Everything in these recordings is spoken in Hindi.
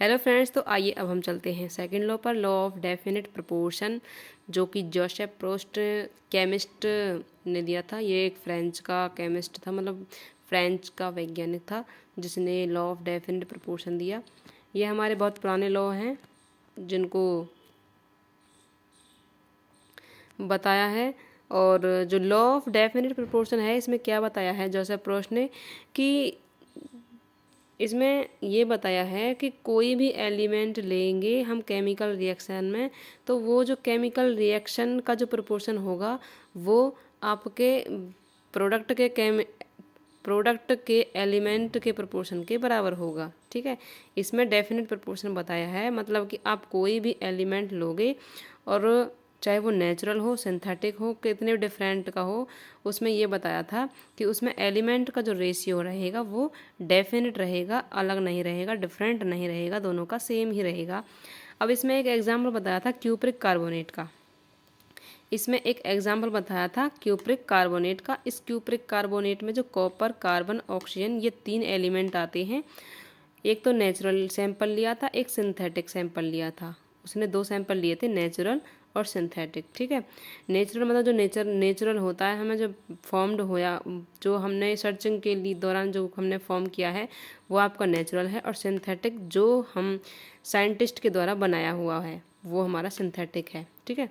हेलो फ्रेंड्स, तो आइए अब हम चलते हैं सेकंड लॉ पर, लॉ ऑफ डेफिनिट प्रोपोर्शन, जो कि जोसेफ प्रोस्ट केमिस्ट ने दिया था। ये एक फ्रेंच का केमिस्ट था, मतलब फ्रेंच का वैज्ञानिक था जिसने लॉ ऑफ डेफिनिट प्रोपोर्शन दिया। ये हमारे बहुत पुराने लॉ हैं जिनको बताया है। और जो लॉ ऑफ डेफिनिट प्रोपोर्शन है, इसमें क्या बताया है जोसेफ प्रोस्ट ने कि इसमें ये बताया है कि कोई भी एलिमेंट लेंगे हम केमिकल रिएक्शन में, तो वो जो केमिकल रिएक्शन का जो प्रोपोर्शन होगा वो आपके प्रोडक्ट के एलिमेंट के प्रोपोर्शन के बराबर होगा। ठीक है, इसमें डेफिनेट प्रोपोर्शन बताया है, मतलब कि आप कोई भी एलिमेंट लोगे और चाहे वो नेचुरल हो, सिंथेटिक हो, कितने डिफरेंट का हो, उसमें ये बताया था कि उसमें एलिमेंट का जो रेशियो रहेगा वो डेफिनेट रहेगा, अलग नहीं रहेगा, डिफरेंट नहीं रहेगा, दोनों का सेम ही रहेगा। अब इसमें एक एग्जाम्पल बताया था क्यूप्रिक कार्बोनेट का। इसमें एक एग्जाम्पल बताया था क्यूप्रिक कार्बोनेट का। इस क्यूप्रिक कार्बोनेट में जो कॉपर, कार्बन, ऑक्सीजन, ये 3 एलिमेंट आते हैं। एक तो नेचुरल सैंपल लिया था, एक सिंथेटिक सैंपल लिया था। उसने 2 सैंपल लिए थे, नेचुरल और सिंथेटिक। ठीक है, नेचुरल मतलब जो नेचुरल होता है, हमें जो फॉर्म्ड होया, जो हमने सर्चिंग के लिए दौरान जो हमने फॉर्म किया है वो आपका नेचुरल है, और सिंथेटिक जो हम साइंटिस्ट के द्वारा बनाया हुआ है वो हमारा सिंथेटिक है। ठीक है,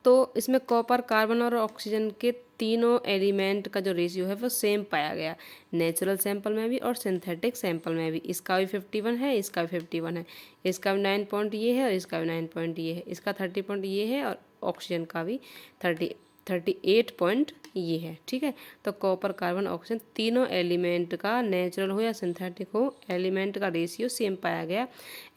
तो इसमें कॉपर, कार्बन और ऑक्सीजन के तीनों एलिमेंट का जो रेशियो है वो सेम पाया गया, नेचुरल सैंपल में भी और सिंथेटिक सैंपल में भी। इसका भी 51 है, इसका भी 51 है, इसका भी 9 पॉइंट ये है और इसका भी 9 पॉइंट ये है, इसका 30 पॉइंट ये है और ऑक्सीजन का भी 38 पॉइंट ये है। ठीक है, तो कॉपर, कार्बन, ऑक्सीजन तीनों एलिमेंट का नेचुरल हो या सिंथेटिक हो, एलिमेंट का रेशियो सेम पाया गया।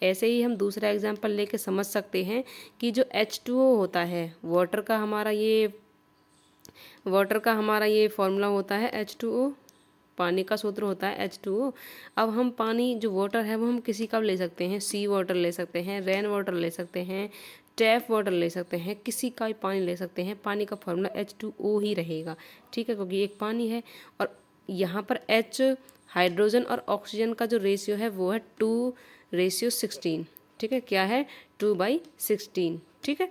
ऐसे ही हम दूसरा एग्जांपल लेके समझ सकते हैं कि जो H2O होता है, वाटर का हमारा ये फॉर्मूला होता है H2O, पानी का सूत्र होता है H2O। अब हम पानी जो वाटर है वो हम किसी का भी ले सकते हैं, सी वाटर ले सकते हैं, रेन वाटर ले सकते हैं, टैप वाटर ले सकते हैं, किसी का भी पानी ले सकते हैं। पानी का फॉर्मूला H2O ही रहेगा। ठीक है, क्योंकि एक पानी है। और यहाँ पर H हाइड्रोजन और ऑक्सीजन का जो रेशियो है वो है 2:16। ठीक है, क्या है 2/16। ठीक है,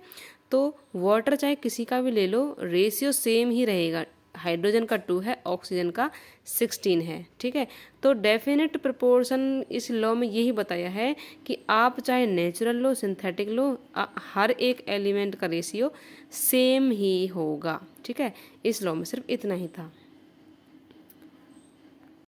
तो वाटर चाहे किसी का भी ले लो, रेशियो सेम ही रहेगा। हाइड्रोजन का 2 है, ऑक्सीजन का 16 है। ठीक है, तो डेफिनेट प्रोपोर्शन इस लॉ में यही बताया है कि आप चाहे नेचुरल लो, सिंथेटिक लो, हर एक एलिमेंट का रेशियो सेम ही होगा। ठीक है, इस लॉ में सिर्फ इतना ही था।